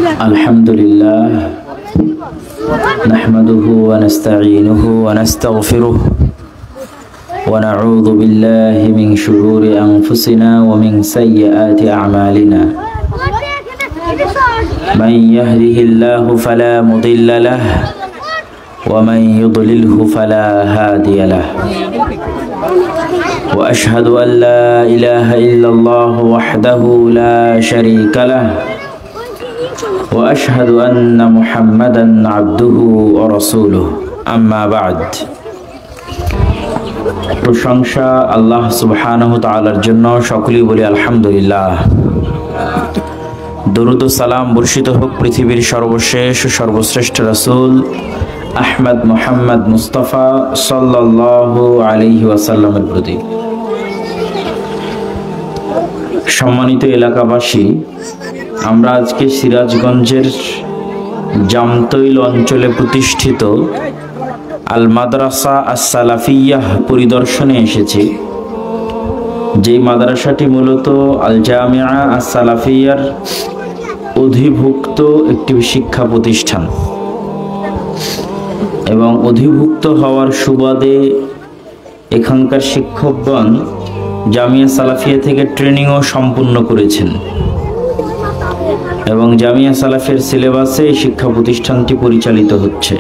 الحمد لله نحمده ونستعينه ونستغفره ونعوذ بالله من شرور أنفسنا ومن سيئات أعمالنا من يهده الله فلا مضل له ومن يضلله فلا هادي له وأشهد أن لا إله إلا الله وحده لا شريك له وأشهد أن محمدا عبده ورسوله أما بعد প্রশংসা আল্লাহ সুবহানাহু ওয়া তাআলার জন্য, সকলেই বলি আলহামদুলিল্লাহ। দরুদ ও সালাম বর্ষিত হোক পৃথিবীর সর্বশেষ ও সর্বশ্রেষ্ঠ রাসূল আহমদ মুহাম্মদ মুস্তাফা সাল্লাল্লাহু আলাইহি ওয়াসাল্লামের প্রতি। সম্মানিত এলাকাবাসী, আমরা আজকে সিরাজগঞ্জের জামতৈল অঞ্চলে প্রতিষ্ঠিত আল মাদ্রাসা আস-সালাফিয়াহ পরিদর্শনে এসেছি। যে মাদ্রাসাটি মূলত আল জামিয়া আস-সালাফিয়ার অধিভুক্ত একটি শিক্ষা প্রতিষ্ঠান এবং অধিভুক্ত হওয়ার সুবাদে এখানকার শিক্ষকগণ জামিয়া সালাফিয়া থেকে ট্রেনিংও সম্পূর্ণ করেছেন এবং জামিয়া সালাফিয়ার সিলেবাসে শিক্ষা প্রতিষ্ঠানটি পরিচালিত হচ্ছে।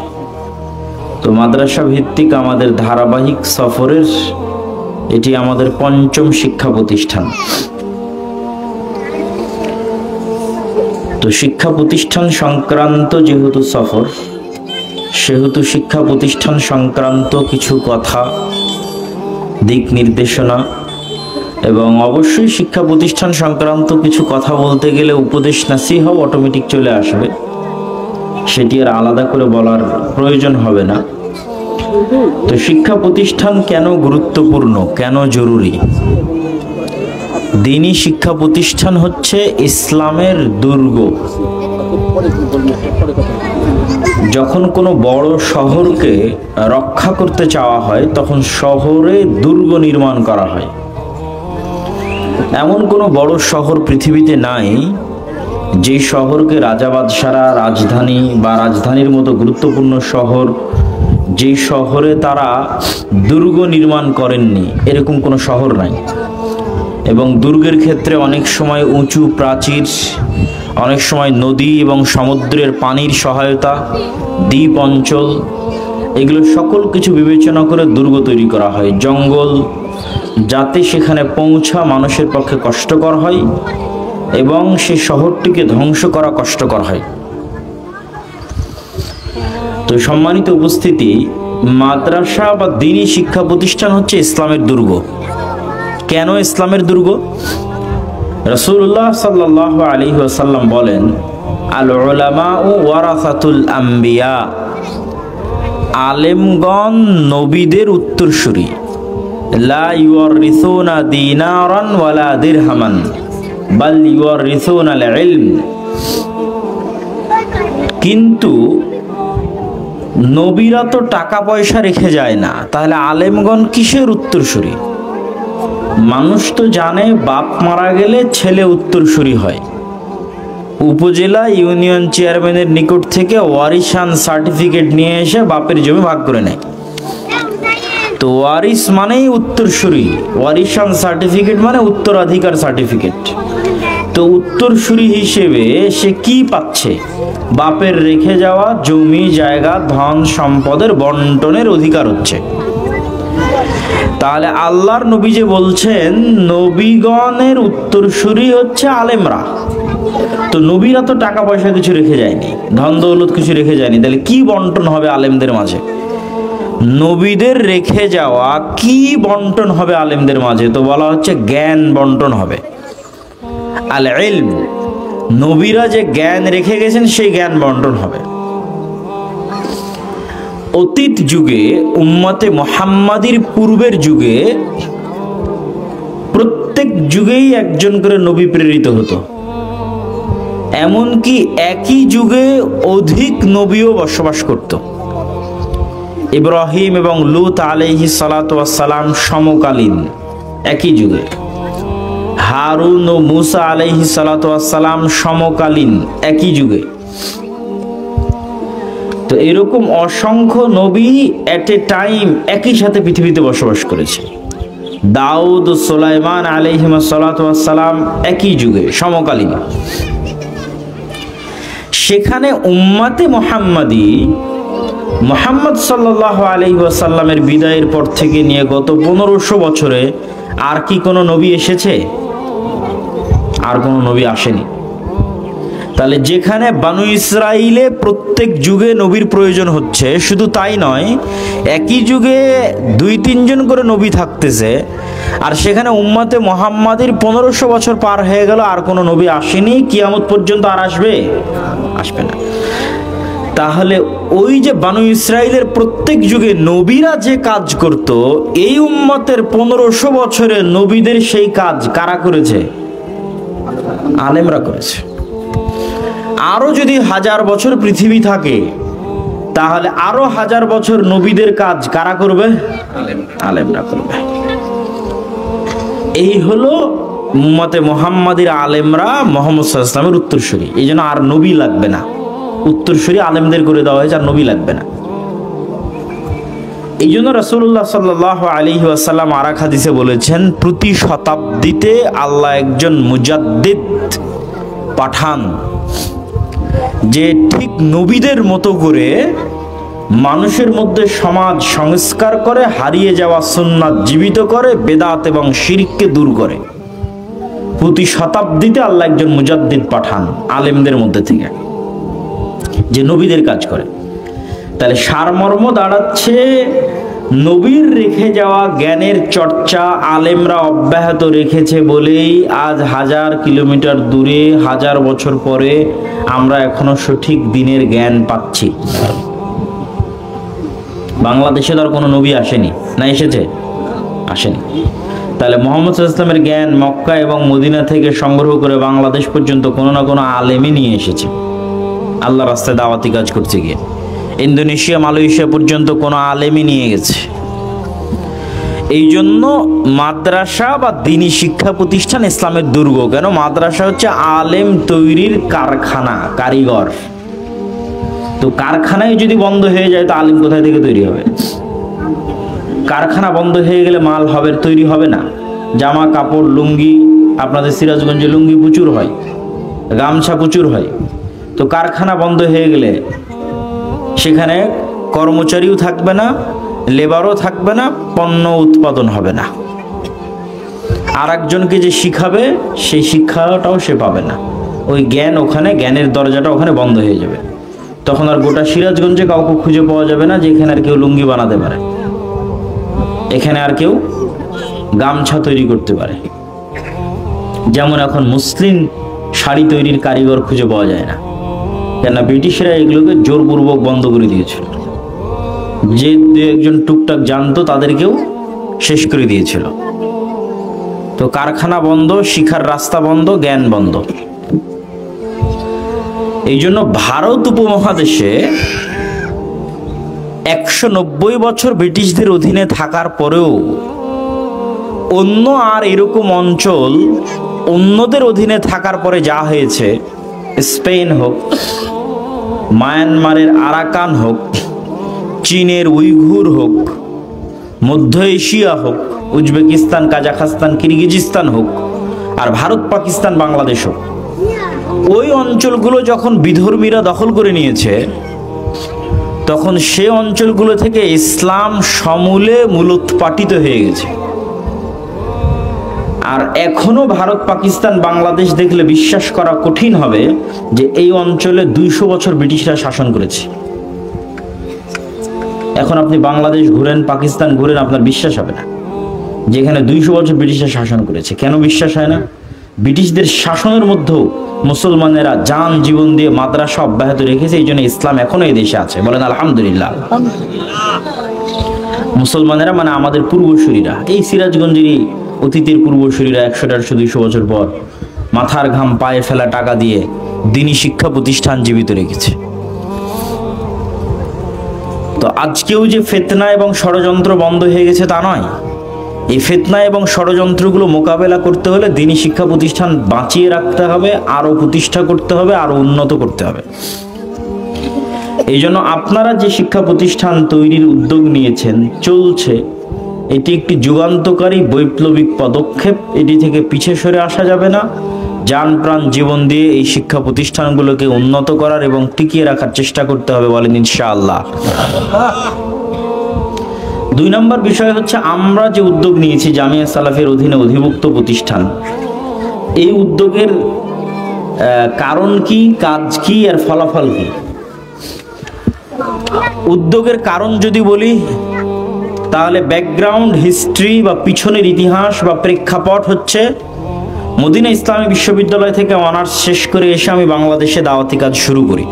তো মাদ্রাসা ভিত্তিক আমাদের ধারাবাহিক সফরের এটি আমাদের পঞ্চম শিক্ষা প্রতিষ্ঠান। তো শিক্ষা প্রতিষ্ঠান সংক্রান্ত যেহেতু সফর, সেহেতু শিক্ষা প্রতিষ্ঠান সংক্রান্ত কিছু কথা, দিক নির্দেশনা এবং অবশ্যই শিক্ষা প্রতিষ্ঠান সংক্রান্ত কিছু কথা বলতে গেলে উপদেশ নাসিহা অটোমেটিক চলে আসবে, সেটি আর আলাদা করে বলার প্রয়োজন হবে না। তো শিক্ষা প্রতিষ্ঠান কেন গুরুত্বপূর্ণ, কেন জরুরি? দ্বীনি শিক্ষা প্রতিষ্ঠান হচ্ছে ইসলামের দুর্গ। যখন কোনো বড় শহরকে রক্ষা করতে চাওয়া হয় তখন শহরে দুর্গ নির্মাণ করা হয়। এমন কোনো বড় শহর পৃথিবীতে নাই যে শহরকে রাজা বাদশারা রাজধানী বা রাজধানীর মতো গুরুত্বপূর্ণ শহর, যে শহরে তারা দুর্গ নির্মাণ করেননি, এরকম কোনো শহর নাই। এবং দুর্গের ক্ষেত্রে অনেক সময় উঁচু প্রাচীর, অনেক সময় নদী এবং সমুদ্রের পানির সহায়তা, দ্বীপ অঞ্চল, এগুলো সকল কিছু বিবেচনা করে দুর্গ তৈরি করা হয়। জঙ্গল, যাতে সেখানে পৌঁছা মানুষের পক্ষে কষ্টকর হয় এবং সে শহরটিকে ধ্বংস করা কষ্টকর হয়। তো সম্মানিত উপস্থিতি, মাদ্রাসা বা দ্বীনি শিক্ষা প্রতিষ্ঠান হচ্ছে ইসলামের দুর্গ। কেন ইসলামের দুর্গ? রাসূলুল্লাহ সাল্লাল্লাহু আলাইহি ওয়াসাল্লাম বলেন, আল উলামাউ ওয়ারাসাতুল আম্বিয়া, আলেমগণ নবীদের উত্তরসূরি। লা ইউরিসুনা দিনারান ওয়ালা দিরহামান বাল ইউরিসুনা আল ইলম। কিন্তু নবীরা তো টাকা পয়সা রেখে যায় না, তাহলে আলেমগণ কিসের উত্তরসূরি? মানুষ তো জানে বাপ মারা গেলে ছেলে উত্তরসূরি হয়। উপজেলা ইউনিয়ন চেয়ারম্যানের নিকট থেকে ওয়ারিশান সার্টিফিকেট নিয়ে এসে বাপের জমি ভাগ করে নেয়। তো ওয়ারিশ মানেই উত্তরসূরি, ওয়ারিশান সার্টিফিকেট মানে উত্তরাধিকার সার্টিফিকেট। তো উত্তরসূরি হিসেবে সে কি পাচ্ছে? বাপের রেখে যাওয়া জমি জায়গা ধন সম্পদের বন্টনের অধিকার হচ্ছে। তাহলে আল্লাহর নবী যে বলছেন নবীগণের উত্তরসূরি হচ্ছে আলেমরা, তো নবীরা তো টাকা পয়সা কিছু রেখে যায়নি, ধন দৌলত কিছু রেখে যায়নি, তাহলে কি বন্টন হবে আলেমদের মাঝে? নবীদের রেখে যাওয়া কি বন্টন হবে আলেমদের মাঝে? তো বলা হচ্ছে জ্ঞান বন্টন হবে। আল ইলম, নবীরা যে জ্ঞান রেখে গেছেন সেই জ্ঞান বন্টন হবে। অতীত যুগে উম্মতে মুহাম্মাদির পূর্বের যুগে প্রত্যেক যুগেই একজন করে নবী প্রেরিত হতো। এমনকি একই যুগে অধিক নবীও বসবাস করত। ইব্রাহিম এবং লূত আলাইহিস সালাতু ওয়াস সালাম সমকালীন একই যুগে, হারুন ও মুসা আলাইহিস সালাতু ওয়াস সালাম সমকালীন একই যুগে, তো এরকম অসংখ্য নবী এট এ টাইম একই সাথে পৃথিবীতে বসবাস করেছে। দাউদ, সুলাইমান আলাইহিস সালাতু ওয়াস সালাম একই যুগে সমকালীন। সেখানে উম্মতে মুহাম্মাদি মুহাম্মদ সাল্লাল্লাহু আলাইহি ওয়াসাল্লামের বিদায়ের পর থেকে নিয়ে গত 1500 বছরে আর কি কোনো নবী এসেছে? আর কোনো নবী আসেনি। তাহলে যেখানে বানু ইসরাইলে প্রত্যেক যুগে নবীর প্রয়োজন হচ্ছে, শুধু তাই নয়, একই যুগে 2-3 জন করে নবী থাকতেছে, আর সেখানে উম্মতে মুহাম্মাদির 1500 বছর পার হয়ে গেল, আর কোনো নবী আসেনি, কিয়ামত পর্যন্ত আর আসবে না। তাহলে ওই যে বানু ইসরাইলের প্রত্যেক যুগে নবীরা যে কাজ করত, এই উম্মতের 1500 বছরে নবীদের সেই কাজ কারা করেছে? আলেমরা করেছে। আরো যদি 1000 বছর পৃথিবী থাকে, তাহলে আরো 1000 বছর নবীদের কাজ কারা করবে? আলেমরা করবে। এই হলো উম্মতে মুহাম্মাদির আলেমরা মুহাম্মদ সাল্লাল্লাহু আলাইহি ওয়াসাল্লামের উত্তরসূরি। এই জন্য আর নবী লাগবে না, উত্তরসূরি আলেমদের করে দেওয়া হয়েছে, আর নবী লাগবে না। এই জন্য রাসূলুল্লাহ সাল্লাল্লাহু আলাইহি ওয়াসাল্লাম আর এক হাদিসে বলেছেন, প্রতি শতাব্দীতে আল্লাহ একজন মুজাদ্দিদ পাঠান, যে ঠিক নবীদের মতো করে মানুষের মধ্যে সমাজ সংস্কার করে, হারিয়ে যাওয়া সুন্নাত জীবিত করে, বেদাত এবং শিরককে দূর করে। প্রতি শতাব্দীতে আল্লাহ একজন মুজাদ্দিদ পাঠান আলেমদের মধ্যে থেকে, যে নবীদের কাজ করে। তাহলে সারমর্ম দাঁড়াচ্ছে, নবীর রেখে যাওয়া জ্ঞানের চর্চা আলেমরা অব্যাহত রেখেছে বলেই আজ 1000 কিলোমিটার দূরে 1000 বছর পরে আমরা এখনো সঠিক দিনের জ্ঞান পাচ্ছি। বাংলাদেশে তো আর কোনো নবী আসেনি, না এসেছে? আসেনি। তাহলে মুহাম্মদ সাল্লাল্লাহু আলাইহি ওয়াসাল্লামের জ্ঞান মক্কা এবং মদিনা থেকে সংগ্রহ করে বাংলাদেশ পর্যন্ত কোনো না কোনো আলেমই নিয়ে এসেছে, আল্লাহ রাস্তায় দাওয়াতি কাজ করতে গিয়ে। ইন্দোনেশিয়া, মালয়েশিয়া পর্যন্ত কোনো আলেমই নিয়ে গেছে। এই জন্য মাদ্রাসা বা দ্বীনি শিক্ষা প্রতিষ্ঠান ইসলামের দুর্গ। কেন? মাদ্রাসা হচ্ছে আলেম তৈরির কারখানা, কারিগর। তো কারখানায় যদি বন্ধ হয়ে যায়, তো আলেম কোথায় থেকে তৈরি হবে? কারখানা বন্ধ হয়ে গেলে মাল হবে, তৈরি হবে না। জামা কাপড়, লুঙ্গি, আপনাদের সিরাজগঞ্জে লুঙ্গি প্রচুর হয়, গামছা প্রচুর হয়। তো কারখানা বন্ধ হয়ে গেলে সেখানে কর্মচারীও থাকবে না, লেবারও থাকবে না, পণ্য উৎপাদন হবে না। আর একজনকে যে শিখাবে, সেই শিক্ষাটাও সে পাবে না। ওই জ্ঞান ওখানে, জ্ঞানের দরজাটা ওখানে বন্ধ হয়ে যাবে। তখন আর গোটা সিরাজগঞ্জে কাউকে খুঁজে পাওয়া যাবে না যে এখানে আর কেউ লুঙ্গি বানাতে পারে, এখানে আর কেউ গামছা তৈরি করতে পারে। যেমন এখন মুসলিম শাড়ি তৈরির কারিগর খুঁজে পাওয়া যায় না, কেননা ব্রিটিশরা এগুলোকে জোরপূর্বক বন্ধ করে দিয়েছিল। যে দু একজন টুকটাক জানতো তাদেরকেও শেষ করে দিয়েছিল। তো কারখানা বন্ধ, শিক্ষার রাস্তা বন্ধ, জ্ঞান বন্ধ। এই জন্য ভারত উপমহাদেশে 190 বছর ব্রিটিশদের অধীনে থাকার পরেও অন্য আর এরকম অঞ্চল অন্যদের অধীনে থাকার পরে যা হয়েছে, স্পেন হোক, মায়ানমারের আরাকান হোক, চীনের উইঘুর হোক, মধ্য এশিয়া হোক, উজবেকিস্তান, কাজাখস্তান, কিরগিজস্তান হোক, আর ভারত, পাকিস্তান, বাংলাদেশ হোক, ওই অঞ্চলগুলো যখন বিধর্মীরা দখল করে নিয়েছে, তখন সে অঞ্চলগুলো থেকে ইসলাম সমূলে মূলোৎপাটিত হয়ে গেছে। আর এখনো ভারত, পাকিস্তান, বাংলাদেশ দেখলে বিশ্বাস করা কঠিন হবে যে এই অঞ্চলে 200 বছর ব্রিটিশরা শাসন করেছে। এখন আপনি বাংলাদেশ ঘুরেন, পাকিস্তান ঘুরেন, আপনার বিশ্বাস হবে না যেখানে 200 বছর ব্রিটিশরা শাসন করেছে। কেন বিশ্বাস হয় না? ব্রিটিশদের শাসনের মধ্যেও মুসলমানেরা জান জীবন দিয়ে মাদ্রাসা অব্যাহত রেখেছে। এই জন্য ইসলাম এখনো এই দেশে আছে। বলেন আলহামদুলিল্লাহ। মুসলমানেরা মানে আমাদের পূর্বসূরীরা, এই সিরাজগঞ্জেরই অতীতের পূর্বসূরীরা 100-150-200 বছর পর মাথার ঘাম পায়ে ফেলা টাকা দিয়ে দ্বীনি শিক্ষা প্রতিষ্ঠান জীবিত রেখেছে। তো আজকেও যে ফিতনা এবং ষড়যন্ত্র বন্ধ হয়ে গেছে তা নয়। এই ফিতনা এবং ষড়যন্ত্রগুলো মোকাবেলা করতে হলে দ্বীনি শিক্ষা প্রতিষ্ঠান বাঁচিয়ে রাখতে হবে, আরো প্রতিষ্ঠা করতে হবে, আরো উন্নত করতে হবে। এই জন্য আপনারা যে শিক্ষা প্রতিষ্ঠান তৈরির উদ্যোগ নিয়েছেন, চলছে, এটি একটি যুগান্তকারী বৈপ্লবিক পদক্ষেপ। এটি থেকে পিছে সরে আসা যাবে না। জান প্রাণ জীবন দিয়ে এই শিক্ষা প্রতিষ্ঠানগুলোকে উন্নত করার এবং টিকিয়ে রাখার চেষ্টা করতে হবে, বলেন ইনশাআল্লাহ। 2 নম্বর বিষয় হচ্ছে, আমরা যে উদ্যোগ নিয়েছি জামিয়া সালাফির অধীনে অধিভুক্ত প্রতিষ্ঠান, এই উদ্যোগের কারণ কি, কাজ কি, আর ফলাফল কি। উদ্যোগের কারণ যদি বলি, তাহলে ব্যাকগ্রাউন্ড হিস্ট্রি বা পিছনের ইতিহাস বা প্রেক্ষাপট হচ্ছে, মদিনা ইসলামী বিশ্ববিদ্যালয় থেকে অনার্স শেষ করে এসে আমি বাংলাদেশে দাওয়াতি কাজ শুরু করি।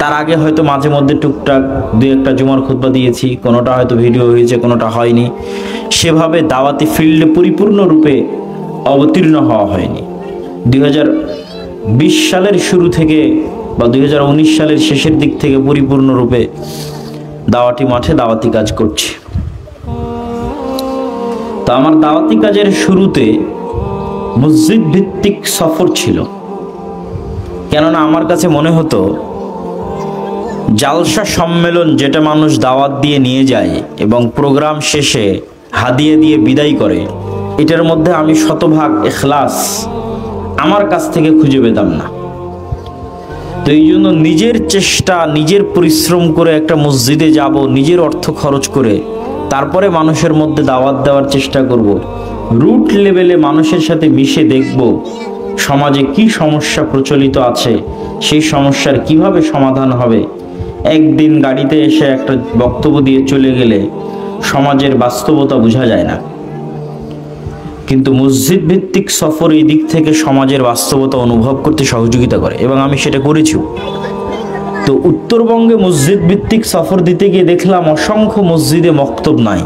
তার আগে হয়তো মাঝে মধ্যে টুকটাক 2-1টা জুমার খুতবা দিয়েছি, কোনোটা হয়তো ভিডিও হয়েছে, কোনোটা হয়নি। সেভাবে দাওয়াতি ফিল্ডে পরিপূর্ণরূপে অবতীর্ণ হওয়া হয়নি। 2020 সালের শুরু থেকে বা 2019 সালের শেষের দিক থেকে পরিপূর্ণরূপে দাওয়াতি মাঠে দাওয়াতি কাজ করছি। তো আমার দাওয়াতি কাজের শুরুতে মসজিদ ভিত্তিক সফর ছিল, কেননা আমার কাছে মনে হতো জালসা সম্মেলন যেটা মানুষ দাওয়াত দিয়ে নিয়ে যায় এবং প্রোগ্রাম শেষে হাদিয়া দিয়ে বিদায় করে, এটার মধ্যে আমি শতভাগ ইখলাস আমার কাছ থেকে খুঁজে পেতাম না। তো এই জন্য নিজের চেষ্টা, নিজের পরিশ্রম করে একটা মসজিদে যাব, নিজের অর্থ খরচ করে, তারপরে মানুষের মধ্যে দাওয়াত দেওয়ার চেষ্টা করব। রুট লেভেলে মানুষের সাথে মিশে দেখব সমাজে কি সমস্যা প্রচলিত আছে, সেই সমস্যার কিভাবে সমাধান হবে। একদিন গাড়িতে এসে একটা বক্তব্য দিয়ে চলে গেলে সমাজের বাস্তবতা বোঝা যায় না, কিন্তু মসজিদ ভিত্তিক সফর এই দিক থেকে সমাজের বাস্তবতা অনুভব করতে সহযোগিতা করে, এবং আমি সেটা করেছি। তো উত্তরবঙ্গে মসজিদ ভিত্তিক সফর দিতে গিয়ে দেখলাম অসংখ্য মসজিদে মক্তব নাই।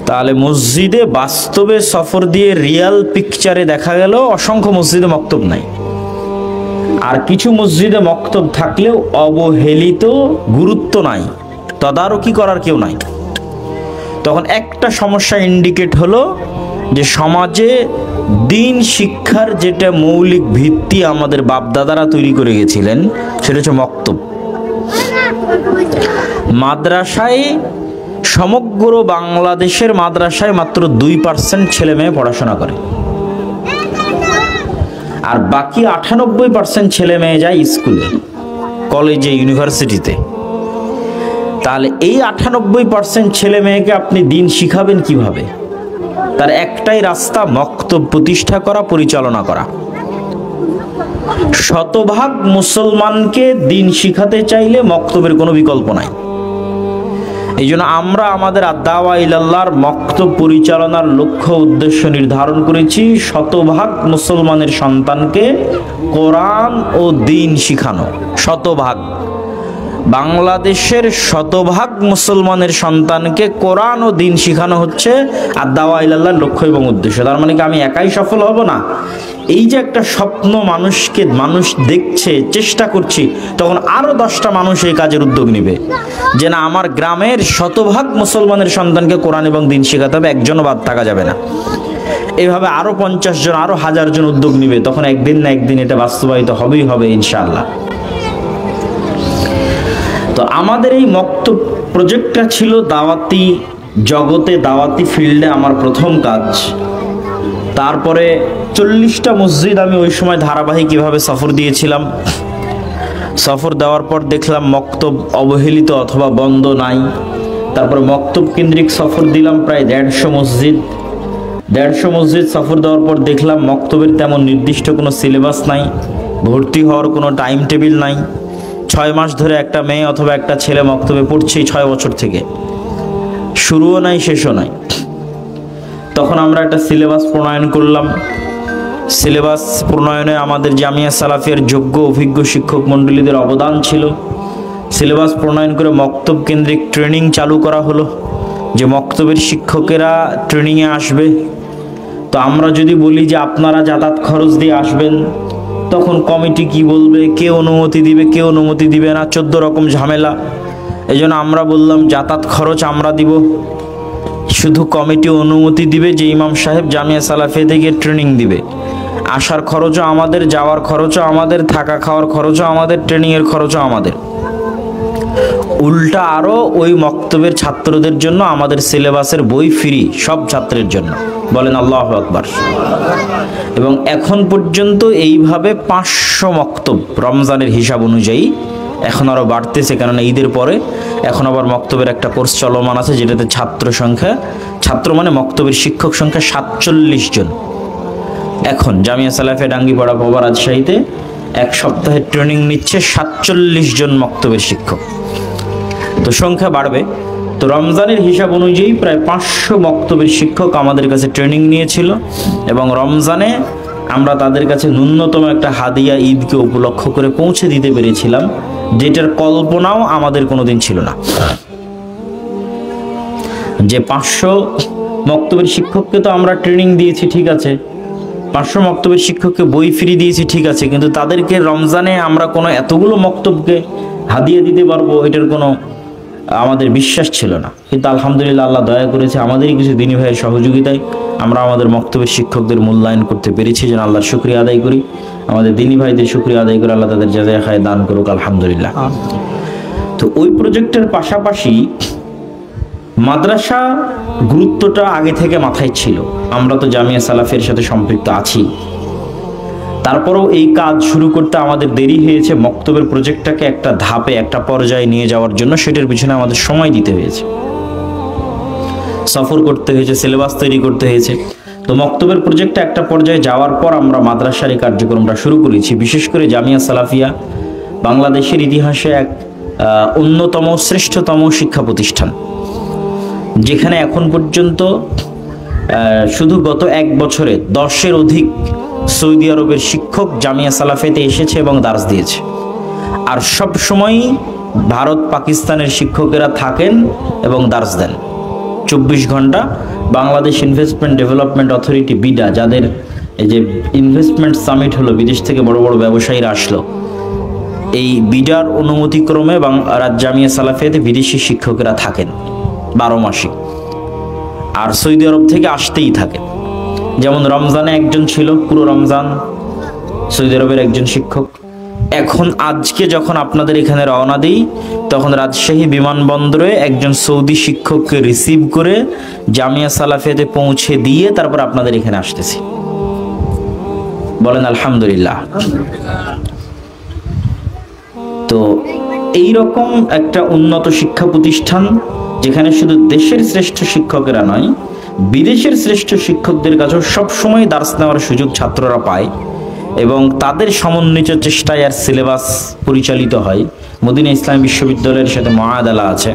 তাহলে মসজিদে বাস্তবে সফর দিয়ে রিয়াল পিকচারে দেখা গেল অসংখ্য মসজিদে মক্তব নাই, আর কিছু মসজিদে মক্তব থাকলেও অবহেলিত, গুরুত্ব নাই, তদারকি করার কেউ নাই। তখন একটা সমস্যা ইন্ডিকেট হলো যে সমাজে দিন শিক্ষার যেটা মৌলিক ভিত্তি আমাদের বাপদাদারা তৈরি করে গেছিলেন, সেটা হচ্ছে মক্তব। মাদ্রাসায়, সমগ্র বাংলাদেশের মাদ্রাসায় মাত্র 2% ছেলে মেয়ে পড়াশোনা করে, আর বাকি 98% ছেলে মেয়ে যায় স্কুলে, কলেজে, ইউনিভার্সিটিতে। তাহলে এই 98% ছেলে মেয়েকে আপনি দিন শিখাবেন কিভাবে? তার একটাই রাস্তা, মক্তব প্রতিষ্ঠা করা, পরিচালনা করা। শতভাগ মুসলমানকে দিন শিখাতে চাইলে মক্তবের কোনো বিকল্প নাই। এই জন্য আমরা আমাদের আদ-দাওয়া ইলাল্লাহর মক্তব পরিচালনার লক্ষ্য উদ্দেশ্য নির্ধারণ করেছি, শতভাগ মুসলমানের সন্তানকে কোরআন ও দিন শিখানো। শতভাগ বাংলাদেশের শতভাগ মুসলমানের সন্তানকে কোরআন ও দিন শিখানো হচ্ছে আদ-দাওয়া ইলাল্লাহর লক্ষ্য এবং উদ্দেশ্য। তার মানে কি আমি একাই সফল হব না? এই যে একটা স্বপ্ন মানুষ দেখছে, চেষ্টা করছি, তখন আরো 10টা মানুষ এই কাজের উদ্যোগ নেবে যে না, আমার গ্রামের শতভাগ মুসলমানের সন্তানকে কোরআন এবং দিন শেখাতে হবে, একজনও বাদ থাকা যাবে না। এইভাবে আরো 50 জন, আরো 1000 জন উদ্যোগ নিবে, তখন একদিন না একদিন এটা বাস্তবায়িত হবেই হবে ইনশাআল্লাহ। তো আমাদের এই মক্তব প্রজেক্টটা ছিল দাওয়াতি জগতে, দাওয়াতি ফিল্ডে আমার প্রথম কাজ। তারপরে 40টা মসজিদ আমি ওই সময় ধারাবাহিকভাবে সফর দিয়েছিলাম। সফর দেওয়ার পর দেখলাম মক্তব অবহেলিত অথবা বন্ধ নাই। তারপর মক্তব কেন্দ্রিক সফর দিলাম প্রায় 150 মসজিদ। 150 মসজিদ সফর দেওয়ার পর দেখলাম মক্তবের তেমন নির্দিষ্ট কোনো সিলেবাস নাই, ভর্তি হওয়ার কোনো টাইম টেবিল নাই। 6 মাস ধরে একটা মেয়ে অথবা একটা ছেলে মক্তবে পড়ছে 6 বছর থেকে, শুরুও নাই শেষও নাই। তখন আমরা একটা সিলেবাস প্রণয়ন করলাম। সিলেবাস প্রণয়নে আমাদের জামিয়া সালাফিয়ার যোগ্য অভিজ্ঞ শিক্ষক মণ্ডলীদের অবদান ছিল। সিলেবাস প্রণয়ন করে মক্তব কেন্দ্রিক ট্রেনিং চালু করা হলো, যে মক্তবের শিক্ষকেরা ট্রেনিংয়ে আসবে। তো আমরা যদি বলি যে আপনারা যাতায়াত খরচ দিয়ে আসবেন, তখন কমিটি কি বলবে, কে অনুমতি দিবে, কে অনুমতি দিবে না, 14 রকম ঝামেলা। এই জন্য আমরা বললাম যাতায়াত খরচ আমরা দিব, শুধু কমিটি অনুমতি দিবে যে ইমাম সাহেব জামিয়া সালাফিয়া থেকে ট্রেনিং দিবে। আসার খরচও আমাদের, যাওয়ার খরচও আমাদের, থাকা খাওয়ার খরচও আমাদের, ট্রেনিংয়ের খরচও আমাদের। উল্টা আরও ওই মক্তবের ছাত্রদের জন্য আমাদের সিলেবাসের বই ফ্রি, সব ছাত্রের জন্য। বলেন আল্লাহু আকবার। এবং এখন পর্যন্ত এইভাবে 500 মক্তব রমজানের হিসাব অনুযায়ী, এখন আরও বাড়তেছে, কেননা ঈদের পরে এখন আবার মক্তবের একটা কোর্স চলমান আছে, যেটাতে ছাত্র মানে মক্তবের শিক্ষক সংখ্যা 47 জন। এখন জামিয়া সালাফিয়া ডাঙ্গিপাড়া বাবা রাজশাহীতে এক সপ্তাহের ট্রেনিং নিচ্ছে 47 জন মক্তবের শিক্ষক। তো সংখ্যা বাড়বে। তো রমজানের হিসাব অনুযায়ী প্রায় 500 মক্তবের শিক্ষক আমাদের কাছে ট্রেনিং নিয়েছিল, এবং রমজানে আমরা তাদের কাছে ন্যূনতম একটা হাদিয়া ঈদকে উপলক্ষ করে পৌঁছে দিতে পেরেছিলাম, যেটার কল্পনাও আমাদের কোনোদিন ছিল না। যে 500 মক্তবের শিক্ষককে তো আমরা ট্রেনিং দিয়েছি, ঠিক আছে, 500 মক্তবের শিক্ষককে বই ফ্রি দিয়েছি, ঠিক আছে, কিন্তু তাদেরকে রমজানে আমরা কোনো এতগুলো মক্তবকে হাদিয়া দিতে পারবো এটার কোনো আমাদের বিশ্বাস ছিল না। কিন্তু আলহামদুলিল্লাহ আল্লাহ দয়া করেছে, আমাদেরই কিছু দিনী ভাইয়ের সহযোগিতায় আমরা আমাদের মক্তবের শিক্ষকদের মূল্যায়ন করতে পেরেছি। যেন আল্লাহর শুকরিয়া আদায় করি, আমাদের দিনী ভাইদের শুকরিয়া আদায় করে আল্লাহ তাদের জাযায়ে খায় দান করুক, আলহামদুলিল্লাহ। তো ওই প্রজেক্টের পাশাপাশি মাদ্রাসা গুরুত্বটা আগে থেকে মাথায় ছিল। আমরা তো জামিয়া সালাফের সাথে সম্পৃক্ত আছি, তারপরেও এই কাজ শুরু করতে আমাদের দেরি হয়েছে। মক্তবের প্রজেক্টটাকে একটা ধাপে, একটা পর্যায়ে নিয়ে যাওয়ার জন্য সেটার পিছনে আমাদের সময় দিতে হয়েছে, সফর করতে হয়েছে, সিলেবাস তৈরি করতে হয়েছে। তো মক্তবের প্রজেক্টটা একটা পর্যায়ে যাওয়ার পর আমরা মাদ্রাসার এই কার্যক্রমটা শুরু করেছি। বিশেষ করে জামিয়া সালাফিয়া বাংলাদেশের ইতিহাসে এক অন্যতম শ্রেষ্ঠতম শিক্ষা প্রতিষ্ঠান, যেখানে এখন পর্যন্ত শুধু গত 1 বছরে 10-এর অধিক সৌদি আরবের শিক্ষক জামিয়া সালাফিয়াতে এসেছে এবং দার্স দিয়েছে। আর সব সময়ই ভারত পাকিস্তানের শিক্ষকেরা থাকেন এবং দার্স দেন 24 ঘন্টা। Bangladesh investment development authority BIDA, যাদের এই যে ইনভেস্টমেন্ট সামিট হলো, বিদেশ থেকে বড় বড় ব্যবসায়ীরা আসলো, এই বিডার অনুমতিক্রমে জামিয়া সালাফিয়াতে বিদেশি শিক্ষকেরা থাকেন 12 মাসে, আর সৌদি আরব থেকে আসতেই থাকে। যেমন রমজানে একজন ছিল, পুরো রমজান সৌদি আরবের একজন শিক্ষক। এখন আজকে যখন আপনাদের এখানে রওনা দিই, তখন রাজশাহী বিমানবন্দরে একজন সৌদি শিক্ষককে রিসিভ করে জামিয়া সালাফিয়াতে পৌঁছে দিয়ে তারপর আপনাদের এখানে আসতেছি। বলেন আলহামদুলিল্লাহ। তো এইরকম একটা উন্নত শিক্ষা প্রতিষ্ঠান, যেখানে শুধু দেশের শ্রেষ্ঠ শিক্ষকেরা নয়, বিদেশের শ্রেষ্ঠ শিক্ষকদের কাছেও সবসময় দার্স নেওয়ার সুযোগ ছাত্ররা পায়, এবং তাদের সমন্বিত চেষ্টায় আর সিলেবাস পরিচালিত হয়। মদিনা ইসলামী বিশ্ববিদ্যালয়ের সাথে মুআদালা আছে।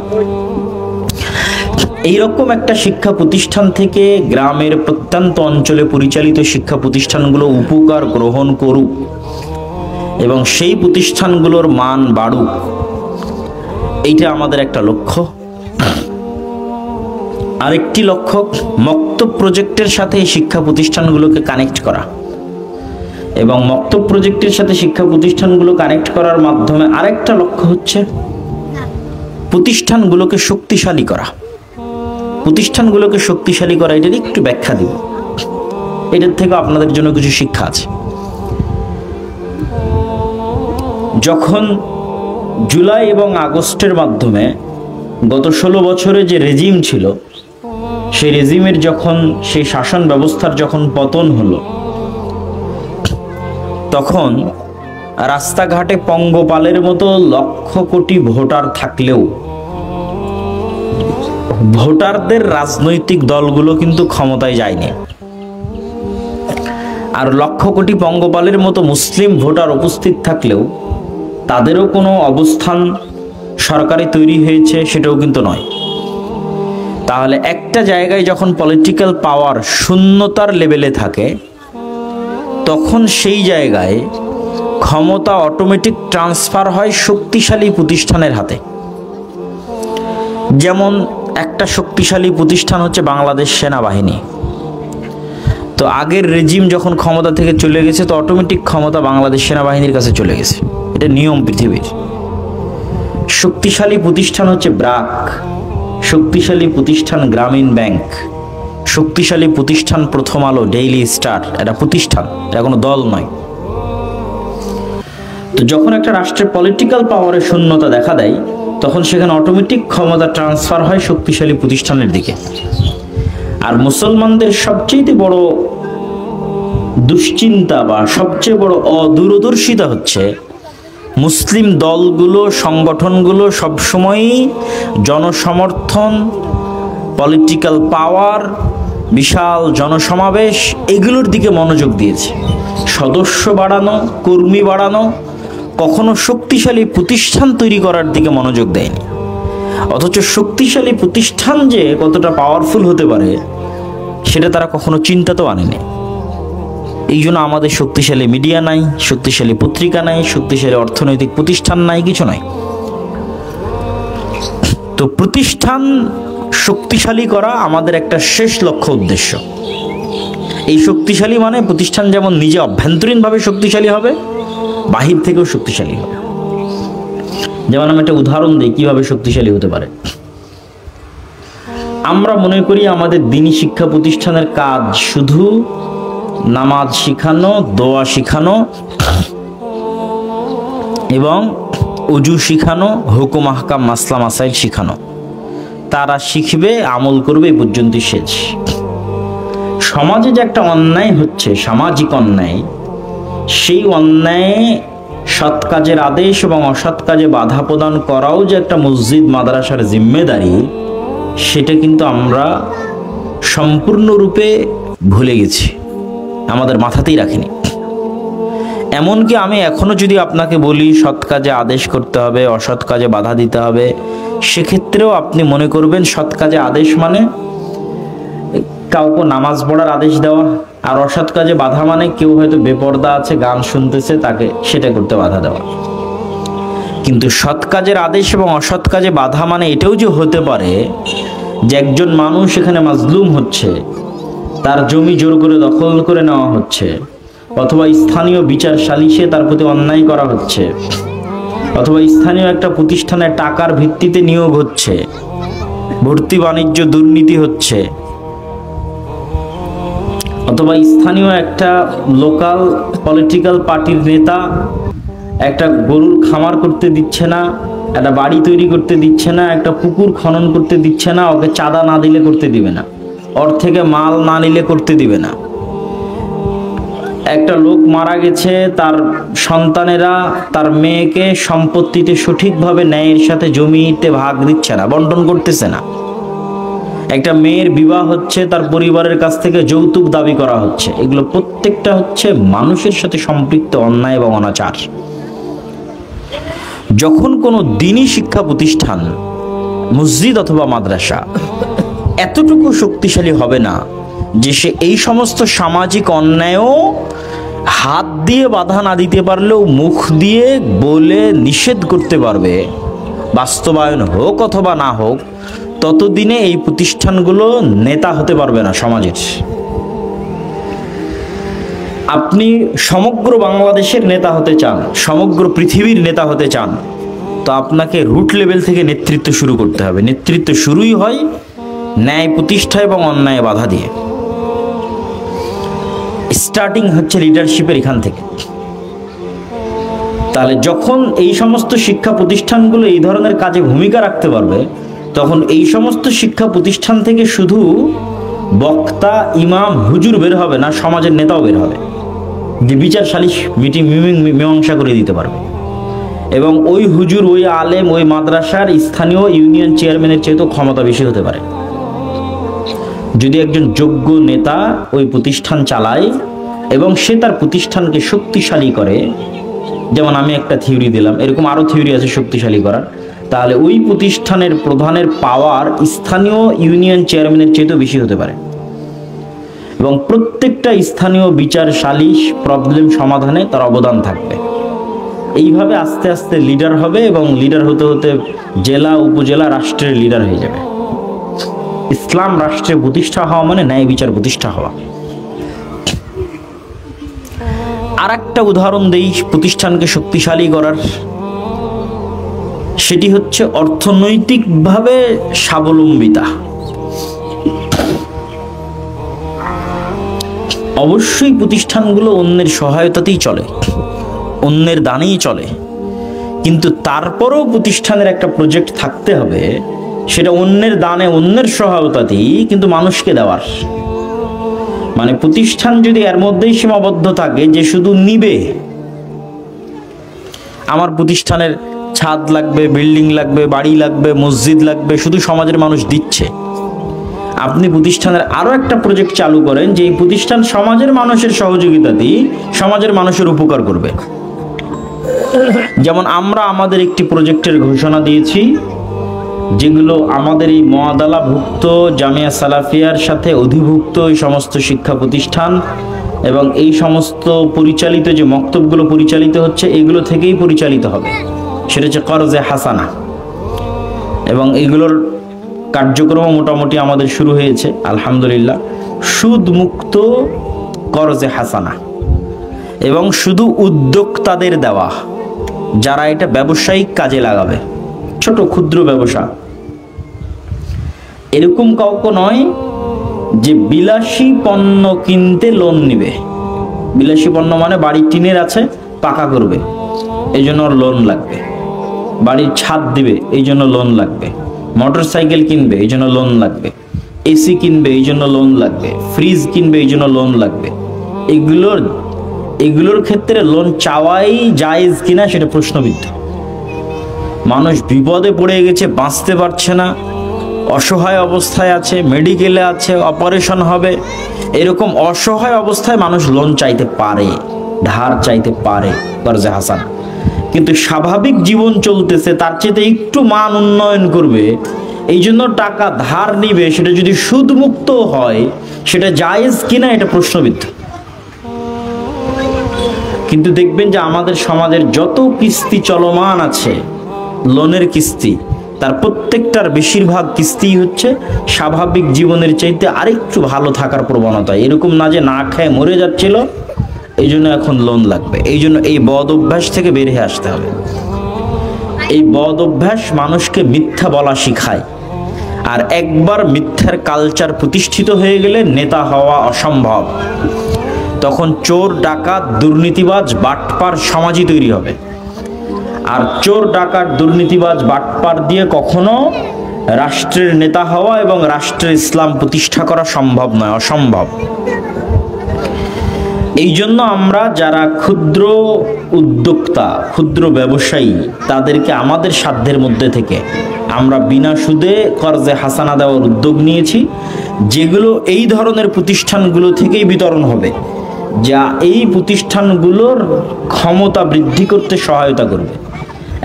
এইরকম একটা শিক্ষা প্রতিষ্ঠান থেকে গ্রামের প্রত্যন্ত অঞ্চলে পরিচালিত শিক্ষা প্রতিষ্ঠানগুলো উপকার গ্রহণ করুক এবং সেই প্রতিষ্ঠানগুলোর মান বাড়ুক, এইটা আমাদের একটা লক্ষ্য। আরেকটি লক্ষ্য মক্তব প্রজেক্টের সাথে এই শিক্ষা প্রতিষ্ঠানগুলোকে কানেক্ট করা, এবং মক্তব প্রজেক্টের সাথে শিক্ষা প্রতিষ্ঠানগুলো কানেক্ট করার মাধ্যমে আরেকটা লক্ষ্য হচ্ছে প্রতিষ্ঠানগুলোকে শক্তিশালী করা। প্রতিষ্ঠানগুলোকে শক্তিশালী করা, এটার একটু ব্যাখ্যা দিব, এটার থেকে আপনাদের জন্য কিছু শিক্ষা আছে। যখন জুলাই এবং আগস্টের মাধ্যমে গত 16 বছরে যে রেজিম ছিল, সেই রেজিমের যখন সেই শাসন ব্যবস্থার যখন পতন হলো, তখন রাস্তাঘাটে পঙ্গপালের মতো লক্ষ কোটি ভোটার থাকলেও ভোটারদের রাজনৈতিক দলগুলো কিন্তু ক্ষমতায় যায়নি। আর লক্ষ কোটি পঙ্গপালের মতো মুসলিম ভোটার উপস্থিত থাকলেও তাদেরও কোনো অবস্থান সরকারে তৈরি হয়েছে সেটাও কিন্তু নয়। তাহলে একটা জায়গায় যখন পলিটিক্যাল পাওয়ার শূন্যতার লেভেলে থাকে, তখন সেই জায়গায় ক্ষমতা অটোমেটিক ট্রান্সফার হয় শক্তিশালী প্রতিষ্ঠানের হাতে। যেমন একটা শক্তিশালী প্রতিষ্ঠান হচ্ছে বাংলাদেশ সেনাবাহিনী। তো আগের রেজিম যখন ক্ষমতা থেকে চলে গেছে, তো অটোমেটিক ক্ষমতা বাংলাদেশ সেনাবাহিনীর কাছে চলে গেছে, এটা নিয়ম পৃথিবীর। শক্তিশালী প্রতিষ্ঠান হচ্ছে ব্র্যাক, শক্তিশালী প্রতিষ্ঠান গ্রামীণ ব্যাংক, শক্তিশালী প্রতিষ্ঠান প্রথম আলো, ডেইলি স্টার, এটা প্রতিষ্ঠান, এটা কোনো দল নয়। তো যখন একটা রাষ্ট্রের পলিটিক্যাল পাওয়ারের শূন্যতা দেখা দেয়, তখন সেখানে অটোমেটিক ক্ষমতা ট্রান্সফার হয় শক্তিশালী প্রতিষ্ঠানের দিকে। আর মুসলমানদের সবচেয়ে বড় দুশ্চিন্তা বা সবচেয়ে বড় অদূরদর্শিতা হচ্ছে মুসলিম দলগুলো, সংগঠনগুলো সবসময়ই জনসমর্থন, পলিটিক্যাল পাওয়ার, বিশাল জনসমাবেশ এগুলোর দিকে মনোযোগ দিয়েছে। সদস্য বাড়ানো, কর্মী বাড়ানো, কখনো শক্তিশালী প্রতিষ্ঠান তৈরি করার দিকে মনোযোগ দেয়নি। অথচ শক্তিশালী প্রতিষ্ঠান যে কতটা পাওয়ারফুল হতে পারে সেটা তারা কখনো চিন্তাতেও আনেনি। এই জন্য আমাদের শক্তিশালী মিডিয়া নাই, শক্তিশালী পত্রিকা নাই, শক্তিশালী অর্থনৈতিক প্রতিষ্ঠান নাই, কিছু নাই। তো প্রতিষ্ঠান শক্তিশালী করা আমাদের একটা শেষ লক্ষ্য উদ্দেশ্য। এই শক্তিশালী মানে প্রতিষ্ঠান যেমন নিজে অভ্যন্তরীণভাবে শক্তিশালী হবে, বাহির থেকেও শক্তিশালী হবে। যেমন আমি একটা উদাহরণ দিই কিভাবে শক্তিশালী হতে পারে। আমরা মনে করি আমাদের দ্বীনি শিক্ষা প্রতিষ্ঠানের কাজ শুধু নামাজ শিখানো, দোয়া শিখানো এবং উজু শিখানো, হুকুম আহকাম মাসলা মাসাইল শিখানো। তারা শিখবে, আমল করবে, এই পর্যন্ত শেষ। সমাজে যে একটা অন্যায় হচ্ছে, সামাজিক অন্যায়, সেই অন্যায়ে সৎ কাজের আদেশ এবং অসৎ কাজে বাধা প্রদান করাও যে একটা মসজিদ মাদ্রাসার জিম্মেদারি, সেটা কিন্তু আমরা সম্পূর্ণরূপে ভুলে গেছি, আমাদের মাথাতেই রাখিনি। এমনকি আমি এখনো যদি আপনাকে বলি সৎ কাজে আদেশ করতে হবে, অসৎ কাজে বাধা দিতে হবে, সেক্ষেত্রেও আপনি মনে করবেন সৎ কাজে আদেশ মানে কাউকে নামাজ পড়ার আদেশ দেওয়া, আর অসৎ কাজে বাধা মানে কেউ হয়তো বেপরদা আছে, গান শুনতেছে, তাকে সেটা করতে বাধা দেওয়া। কিন্তু সৎ কাজের আদেশ এবং অসৎ কাজে বাধা মানে এটাও যে হতে পারে যে একজন মানুষ এখানে মাজলুম হচ্ছে, তার জমি জোর করে দখল করে নেওয়া হচ্ছে, অথবা স্থানীয় বিচার সালিশে তার প্রতি অন্যায় করা হচ্ছে, অথবা স্থানীয় একটা প্রতিষ্ঠানে টাকার ভিত্তিতে নিয়োগ হচ্ছে, ভর্তি বাণিজ্য দুর্নীতি হচ্ছে, অথবা স্থানীয় একটা লোকাল পলিটিক্যাল পার্টির নেতা একটা গরুর খামার করতে দিচ্ছে না, একটা বাড়ি তৈরি করতে দিচ্ছে না, একটা পুকুর খনন করতে দিচ্ছে না, ওকে চাঁদা না দিলে করতে দিবে না, ওর থেকে মাল না নিলে করতে দিবে না। একটা লোক মারা গেছে, তার সন্তানেরা তার মেয়েকে সম্পত্তিতে সঠিকভাবে ন্যায়ের সাথে জমিতে ভাগ দিচ্ছে না, বন্টন করতেছে না। একটা মেয়ের বিবাহ হচ্ছে, তার পরিবারের কাছ থেকে যৌতুক দাবি করা হচ্ছে। এগুলো প্রত্যেকটা হচ্ছে মানুষের সাথে সম্পৃক্ত অন্যায় এবং অনাচার। যখন কোনো দ্বীনি শিক্ষা প্রতিষ্ঠান, মসজিদ অথবা মাদ্রাসা এতটুকু শক্তিশালী হবে না যে সে এই সমস্ত সামাজিক অন্যায়ও হাত দিয়ে বাধা না দিতে পারলেও মুখ দিয়ে বলে নিষেধ করতে পারবে, বাস্তবায়ন হোক অথবা না হোক, ততদিনে এই প্রতিষ্ঠানগুলো নেতা হতে পারবে না সমাজের। আপনি সমগ্র বাংলাদেশের নেতা হতে চান, সমগ্র পৃথিবীর নেতা হতে চান, তো আপনাকে রুট লেভেল থেকে নেতৃত্ব শুরু করতে হবে। নেতৃত্ব শুরুই হয় ন্যায় প্রতিষ্ঠা এবং অন্যায় বাধা দিয়ে। স্টার্টিং হচ্ছে লিডারশিপের এখান থেকে। তাহলে যখন এই সমস্ত শিক্ষা প্রতিষ্ঠানগুলো এই ধরনের কাজে ভূমিকা রাখতে পারবে, তখন এই সমস্ত শিক্ষা প্রতিষ্ঠান থেকে শুধু বক্তা, ইমাম, হুজুর বের হবে না, সমাজের নেতাও বের হবে, যে বিচার সালিশ মীমাংসা করে দিতে পারবে। এবং ওই হুজুর, ওই আলেম, ওই মাদ্রাসার স্থানীয় ইউনিয়ন চেয়ারম্যানের চেয়ে তো ক্ষমতা বেশি হতে পারে যদি একজন যোগ্য নেতা ওই প্রতিষ্ঠান চালায় এবং সে তার প্রতিষ্ঠানকে শক্তিশালী করে। যেমন আমি একটা থিওরি দিলাম, এরকম আরও থিওরি আছে শক্তিশালী করার। তাহলে ওই প্রতিষ্ঠানের প্রধানের পাওয়ার স্থানীয় ইউনিয়ন চেয়ারম্যানের চেয়েতেও বেশি হতে পারে, এবং প্রত্যেকটা স্থানীয় বিচার সালিশ প্রবলেম সমাধানে তার অবদান থাকবে। এইভাবে আস্তে আস্তে লিডার হবে এবং লিডার হতে হতে জেলা, উপজেলা, রাষ্ট্রের লিডার হয়ে যাবে। ইসলাম রাষ্ট্রে প্রতিষ্ঠা হওয়া মানে ন্যায় বিচার প্রতিষ্ঠা হওয়া। আর একটা উদাহরণ দেই প্রতিষ্ঠানকে শক্তিশালী করার, সেটি হচ্ছে অর্থনৈতিকভাবে স্বাবলম্বিতা। অবশ্যই প্রতিষ্ঠানগুলো অন্যের সহায়তাতেই চলে, অন্যের দানেই চলে, কিন্তু তারপরেও প্রতিষ্ঠানের একটা প্রজেক্ট থাকতে হবে, সেটা অন্যের দানে অন্যের সহায়তাতেই কিন্তু মানুষকে দেওয়ার। মানে প্রতিষ্ঠান যদি এর মধ্যেই সীমাবদ্ধ থাকে যে শুধু নিবে, আমার প্রতিষ্ঠানের ছাদ লাগবে, বিল্ডিং লাগবে, বাড়ি লাগবে, মসজিদ লাগবে, শুধু সমাজের মানুষ দিচ্ছে, আপনি প্রতিষ্ঠানের আরো একটা প্রজেক্ট চালু করেন যে এই প্রতিষ্ঠান সমাজের মানুষের সহযোগিতাতেই সমাজের মানুষের উপকার করবে। যেমন আমরা আমাদের একটি প্রজেক্টের ঘোষণা দিয়েছি, যেগুলো আমাদের এই মুআদালাভুক্ত জামিয়া সালাফিয়ার সাথে অধিভুক্ত এই সমস্ত শিক্ষা প্রতিষ্ঠান এবং এই সমস্ত পরিচালিত যে মক্তবগুলো পরিচালিত হচ্ছে, এগুলো থেকেই পরিচালিত হবে। সেটা হচ্ছে কর্জে হাসানা, এবং এগুলোর কার্যক্রম মোটামুটি আমাদের শুরু হয়েছে আলহামদুলিল্লাহ। সুদ মুক্ত কর্জে হাসানা, এবং শুধু উদ্যোক্তাদের দেওয়া, যারা এটা ব্যবসায়িক কাজে লাগাবে, ছোট ক্ষুদ্র ব্যবসা। এরকম কাউকে নয় যে বিলাসী পণ্য কিনতে লোন নিবে। বিলাসী পণ্য মানে বাড়ি টিনের আছে, পাকা করবে, এই জন্য লোন লাগবে। বাড়ির ছাদ দিবে, এই জন্য লোন লাগবে। মোটর সাইকেল কিনবে, এই জন্য লোন লাগবে। এসি কিনবে, এই জন্য লোন লাগবে। ফ্রিজ কিনবে, এই জন্য লোন লাগবে। এগুলোর ক্ষেত্রে লোন চাওয়াই জায়েজ কিনা সেটা প্রশ্নবিদ্ধ। মানুষ বিপদে পড়ে গেছে, বাঁচতে পারছে না, অসহায় অবস্থায় আছে, মেডিকেলে আছে, অপারেশন হবে, এরকম অসহায় অবস্থায় মানুষ লোন চাইতে পারে, ধার চাইতে পারে কর্জে হাসান। কিন্তু স্বাভাবিক জীবন চলতেছে, তার চেয়ে একটু মান উন্নয়ন করবে, এই জন্য টাকা ধার নিবে, সেটা যদি সুদমুক্ত হয় সেটা জায়েজ কিনা এটা প্রশ্নবিদ্ধ। কিন্তু দেখবেন যে আমাদের সমাজের যত কিস্তি চলমান আছে, লোনের কিস্তি, তার প্রত্যেকটার বেশিরভাগ কিস্তি হচ্ছে স্বাভাবিক জীবনের চাইতে আরেকটু ভালো থাকার প্রবণতা। এরকম না যে না খেয়ে মরে যাচ্ছিল, এই জন্য এখন লোন লাগবে। এই জন্য এই বদ অভ্যাস থেকে বের হয়ে আসতে হবে। এই বদ অভ্যাস মানুষকে মিথ্যা বলা শিখায়, আর একবার মিথ্যার কালচার প্রতিষ্ঠিত হয়ে গেলে নেতা হওয়া অসম্ভব। তখন চোর, ডাকাত, দুর্নীতিবাজ, বাটপার সমাজই তৈরি হবে। আর চোর, ডাকাত, দুর্নীতিবাজ, বাটপার দিয়ে কখনো রাষ্ট্রের নেতা হওয়া এবং রাষ্ট্রের ইসলাম প্রতিষ্ঠা করা সম্ভব নয়, অসম্ভব। এই জন্য আমরা যারা ক্ষুদ্র উদ্যোক্তা, ক্ষুদ্র ব্যবসায়ী, তাদেরকে আমাদের সাধ্যের মধ্যে থেকে আমরা বিনা সুদে কর্জে হাসানা দেওয়ার উদ্যোগ নিয়েছি, যেগুলো এই ধরনের প্রতিষ্ঠানগুলো থেকেই বিতরণ হবে, যা এই প্রতিষ্ঠানগুলোর ক্ষমতা বৃদ্ধি করতে সহায়তা করবে।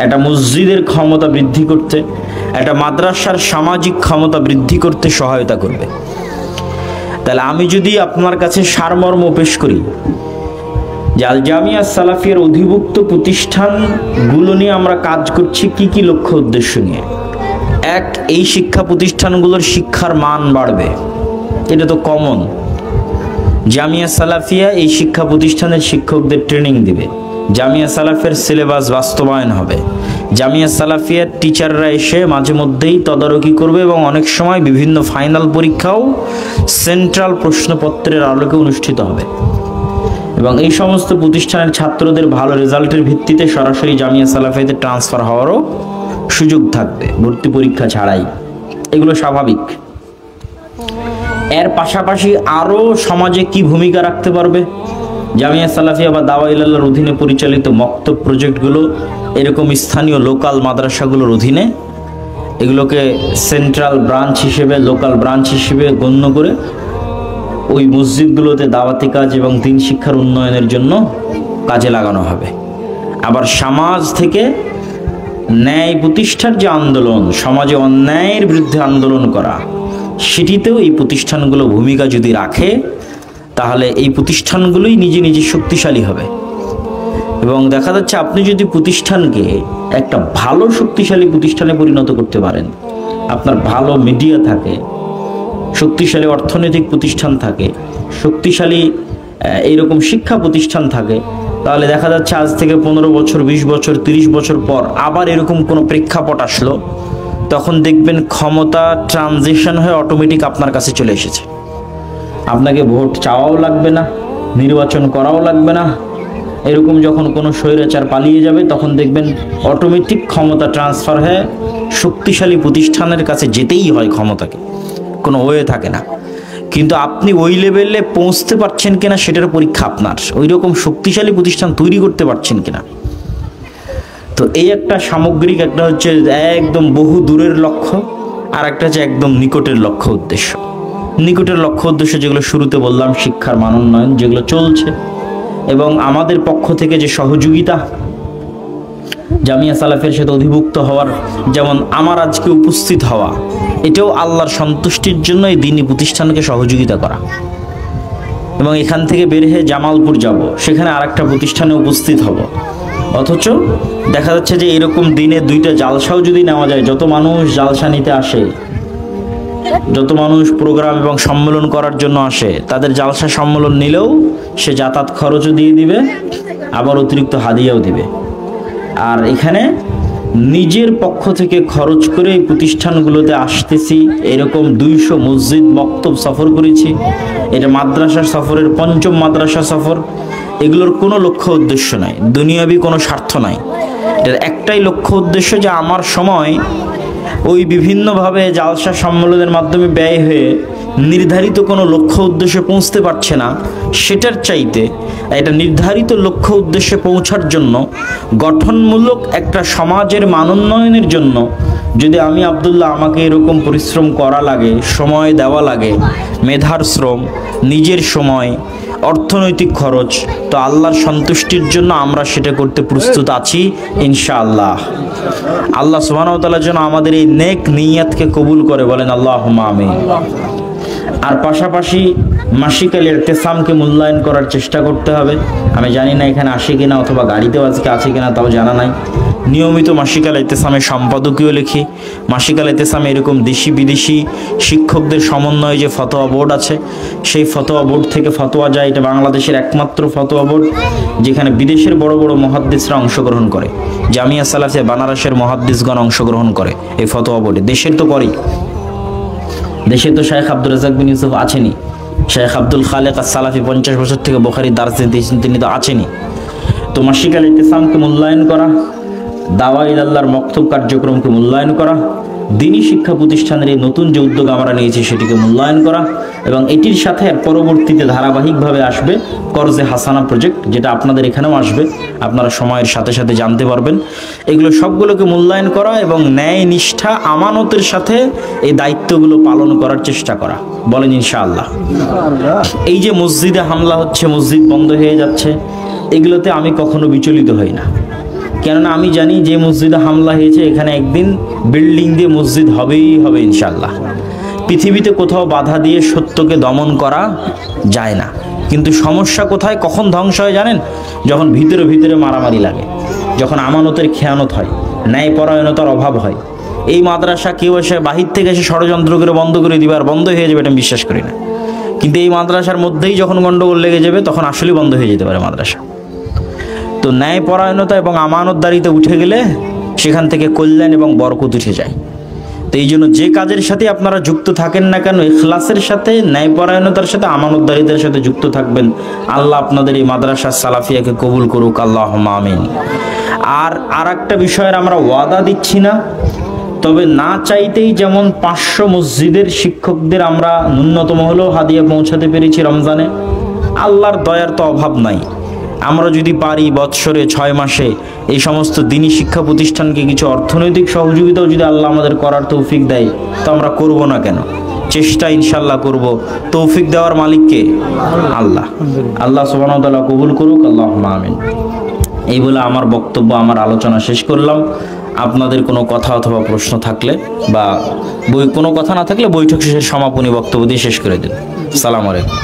একটা মসজিদের ক্ষমতা বৃদ্ধি করতে, একটা মাদ্রাসার সামাজিক ক্ষমতা বৃদ্ধি করতে সহায়তা করবে। তাহলে আমি যদি আপনার কাছে সারমর্ম পেশ করি যে আল জামিয়া সালাফিয়ার অধিভুক্ত প্রতিষ্ঠানগুলো নিয়ে আমরা কাজ করছি কি কি লক্ষ্য উদ্দেশ্য নিয়ে। এক, এই শিক্ষা প্রতিষ্ঠানগুলোর শিক্ষার মান বাড়বে, এটা তো কমন। জামিয়া সালাফিয়া এই শিক্ষা প্রতিষ্ঠানের শিক্ষকদের ট্রেনিং দিবে, জামিয়া সালাফের সিলেবাস বাস্তবায়ন হবে, জামিয়া সালাফিয়ার টিচাররা এসে মাঝে মধ্যেই তদারকি করবে, এবং অনেক সময় বিভিন্ন ফাইনাল পরীক্ষাও সেন্ট্রাল প্রশ্নপত্রের আলোকে অনুষ্ঠিত হবে। এবং এই সমস্ত প্রতিষ্ঠানের ছাত্রদের ভালো রেজাল্টের ভিত্তিতে সরাসরি জামিয়া সালাফিয়াতে ট্রান্সফার হওয়ারও সুযোগ থাকবে, ভর্তি পরীক্ষা ছাড়াই। এগুলো স্বাভাবিক। এর পাশাপাশি আরও সমাজে কি ভূমিকা রাখতে পারবে জামিয়া সালাফিয়া বা দাওয়া ইলাল্লাহর অধীনে পরিচালিত মক্তব প্রজেক্টগুলো, এরকম স্থানীয় লোকাল মাদ্রাসাগুলোর অধীনে এগুলোকে সেন্ট্রাল ব্রাঞ্চ হিসেবে, লোকাল ব্রাঞ্চ হিসেবে গণ্য করে ওই মসজিদগুলোতে দাওয়াতি কাজ এবং দিন শিক্ষার উন্নয়নের জন্য কাজে লাগানো হবে। আবার সমাজ থেকে ন্যায় প্রতিষ্ঠার যে আন্দোলন, সমাজে অন্যায়ের বিরুদ্ধে আন্দোলন করা, সেটিতেও এই প্রতিষ্ঠানগুলো ভূমিকা যদি রাখে, তাহলে এই প্রতিষ্ঠানগুলোই নিজে নিজে শক্তিশালী হবে। এবং দেখা যাচ্ছে আপনি যদি প্রতিষ্ঠানকে একটা ভালো শক্তিশালী প্রতিষ্ঠানে পরিণত করতে পারেন, আপনার ভালো মিডিয়া থাকে, শক্তিশালী অর্থনৈতিক প্রতিষ্ঠান থাকে, শক্তিশালী এইরকম শিক্ষা প্রতিষ্ঠান থাকে, তাহলে দেখা যাচ্ছে আজ থেকে 15 বছর, 20 বছর, 30 বছর পর আবার এরকম কোনো প্রেক্ষাপট আসলো, তখন দেখবেন ক্ষমতা ট্রানজিশন হয়ে অটোমেটিক আপনার কাছে চলে এসেছে। আপনাকে ভোট চাওয়াও লাগবে না, নির্বাচন করাও লাগবে না। এরকম যখন কোনো স্বৈরাচার পালিয়ে যাবে তখন দেখবেন অটোমেটিক ক্ষমতা ট্রান্সফার হয়ে শক্তিশালী প্রতিষ্ঠানের কাছে যেতেই হয়, ক্ষমতাকে কোনো ওয়ে থাকে না। কিন্তু আপনি ওই লেভেলে পৌঁছতে পারছেন কিনা সেটার পরীক্ষা আপনার, ওই রকম শক্তিশালী প্রতিষ্ঠান তৈরি করতে পারছেন কিনা। তো এই একটা সামগ্রিক, একটা হচ্ছে একদম বহু দূরের লক্ষ্য, আর একটা হচ্ছে একদম নিকটের লক্ষ্য উদ্দেশ্য। নিকটের লক্ষ্য উদ্দেশ্য যেগুলো শুরুতে বললাম, শিক্ষার মান উন্নয়ন যেগুলো চলছে, এবং আমাদের পক্ষ থেকে যে সহযোগিতা জামিয়া সালাফের সাথে অধিভুক্ত হওয়ার, যেমন আমার আজকে উপস্থিত হওয়া, এটাও আল্লাহর সন্তুষ্টির জন্য এই দ্বীনি প্রতিষ্ঠানকে সহযোগিতা করা। এবং এখান থেকে বের হয়ে জামালপুর যাব, সেখানে আরেকটা প্রতিষ্ঠানে উপস্থিত হব, অথচ দেখা যাচ্ছে যে এরকম দিনে 2টা জালসাও যদি নেওয়া যায়, যত মানুষ জালসা নিতে আসে, যত মানুষ প্রোগ্রাম এবং সম্মেলন করার জন্য আসে, তাদের জালসা সম্মেলন নিলেও সে যাতায়াত খরচও দিয়ে দিবে, আবার অতিরিক্ত হাদিয়াও দিবে। আর এখানে নিজের পক্ষ থেকে খরচ করে এই প্রতিষ্ঠানগুলোতে আসতেছি, এরকম 200 মসজিদ মক্তব সফর করেছি, এটা মাদ্রাসা সফরের 5ম মাদ্রাসা সফর। এগুলোর কোনো লক্ষ্য উদ্দেশ্য নাই, দুনিয়াবি কোনো স্বার্থ নাই, এটার একটাই লক্ষ্য উদ্দেশ্য যে আমার সময় ওই বিভিন্নভাবে জালসা সম্মেলনের মাধ্যমে ব্যয় হয়ে নির্ধারিত কোনো লক্ষ্য উদ্দেশ্যে পৌঁছতে পারছে না, সেটার চাইতে এটা নির্ধারিত লক্ষ্য উদ্দেশ্যে পৌঁছার জন্য গঠনমূলক একটা সমাজের মান উন্নয়নের জন্য যদি আমি আব্দুল্লাহ আমাকে এরকম পরিশ্রম করা লাগে, সময় দেওয়া লাগে, মেধার শ্রম, নিজের সময়, অর্থনৈতিক খরচ, তো আল্লাহর সন্তুষ্টির জন্য আমরা সেটা করতে প্রস্তুত আছি ইনশাআল্লাহ। আল্লাহ সুবহানাহু ওয়া তাআলা যেন আমাদের এই নেক নিয়তকে কবুল করে, বলেন আল্লাহুম্মা আমিন। আর পাশাপাশি মাসিকাল ইরতিসামকে মূল্যায়ন করার চেষ্টা করতে হবে। আমি জানি না এখানে আসে কিনা, অথবা গাড়িতেও আজকে আছে কিনা তাও জানা নাই। নিয়মিত মাসিকাল ইরতিসামের সম্পাদকীয় লিখি। মাসিকাল ইরতিসামে এরকম দেশি বিদেশি শিক্ষকদের সমন্বয়ে যে ফতোয়া বোর্ড আছে, সেই ফতোয়া বোর্ড থেকে ফতোয়া যায়। এটা বাংলাদেশের একমাত্র ফতোয়া বোর্ড যেখানে বিদেশের বড় বড় মুহাদ্দিসরা অংশগ্রহণ করে। জামিয়া সালাফিয়া বানারসের মুহাদ্দিসগণ অংশগ্রহণ করে এই ফতোয়া বোর্ডে। দেশের তো করেই, দেশে তো শেখ আব্দুর রাজ্জাক বিন ইউসুফ আছেনি, শেখ আব্দুল খালেক আস-সালাফি 50 বছর থেকে বুখারী দার্স দিয়েছেন, তিনি তো আছেনই। তো মাসিকাল ইরতিসামকে মূল্যায়ন করা, দাওয়া ইলাল্লাহর মক্তব কার্যক্রমকে মূল্যায়ন করা, দ্বীনি শিক্ষা প্রতিষ্ঠানের এই নতুন যে উদ্যোগ আমরা নিয়েছি সেটিকে মূল্যায়ন করা, এবং এটির সাথে পরবর্তীতে ধারাবাহিকভাবে আসবে কর্জে হাসানা প্রজেক্ট, যেটা আপনাদের এখানেও আসবে, আপনারা সময়ের সাথে সাথে জানতে পারবেন। এগুলো সবগুলোকে মূল্যায়ন করা এবং ন্যায় নিষ্ঠা আমানতের সাথে এই দায়িত্বগুলো পালন করার চেষ্টা করা, বলেন ইনশাআল্লাহ। এই যে মসজিদে হামলা হচ্ছে, মসজিদ বন্ধ হয়ে যাচ্ছে, এগুলোতে আমি কখনো বিচলিত হই না, কেননা আমি জানি যে মসজিদে হামলা হয়েছে এখানে একদিন বিল্ডিং দিয়ে মসজিদ হবেই হবে ইনশাআল্লাহ। পৃথিবীতে কোথাও বাধা দিয়ে সত্যকে দমন করা যায় না, কিন্তু সমস্যা কোথায়, কখন ধ্বংস হয় জানেন? যখন ভিতরে ভিতরে মারামারি লাগে, যখন আমানতের খেয়ানত হয়, ন্যায়পরায়ণতার অভাব হয়। এই মাদ্রাসা কেউ এসে বাহির থেকে এসে ষড়যন্ত্র করে বন্ধ করে দিবে আর বন্ধ হয়ে যাবে, এটা আমি বিশ্বাস করি না। কিন্তু এই মাদ্রাসার মধ্যেই যখন গন্ডগোল লেগে যাবে তখন আসলেই বন্ধ হয়ে যেতে পারে মাদ্রাসা। তো ন্যায়পরায়ণতা এবং আমানতদারিতে উঠে গেলে সেখান থেকে কল্যাণ এবং বরকত উঠে যায়। তো এই জন্য যে কাজের সাথে আপনারা যুক্ত থাকেন না কেন, ইখলাসের সাথে, ন্যায়পরায়ণতার সাথে, আমানতদারিতার সাথে যুক্ত থাকবেন। আল্লাহ আপনাদের এই মাদ্রাসা সালাফিয়াকে কবুল করুক, আল্লাহুম্মা আমিন। আর একটা বিষয়ের আমরা ওয়াদা দিচ্ছি না, তবে না চাইতেই যেমন 500 মসজিদের শিক্ষকদের আমরা ন্যূনতম হলেও হাদিয়া পৌঁছাতে পেরেছি রমজানে, আল্লাহর দয়ার তো অভাব নাই। আমরা যদি পারি বৎসরে 6 মাসে এই সমস্ত দ্বীনি শিক্ষা প্রতিষ্ঠানকে কিছু অর্থনৈতিক সহযোগিতাও যদি আল্লাহ আমাদের করার তৌফিক দেয়, তো আমরা করব না কেন? চেষ্টা ইনশাআল্লাহ করব। তৌফিক দেওয়ার মালিককে আল্লাহ। আল্লাহ সুবহানাহু ওয়া তাআলা কবুল করুক, আল্লাহুম্মা আমিন। এই বলে আমার বক্তব্য, আমার আলোচনা শেষ করলাম। আপনাদের কোনো কথা অথবা প্রশ্ন থাকলে বা কোনো কথা না থাকলে বৈঠক শেষের সমাপনী বক্তব্য দিয়ে শেষ করে দিন। আসসালামু আলাইকুম।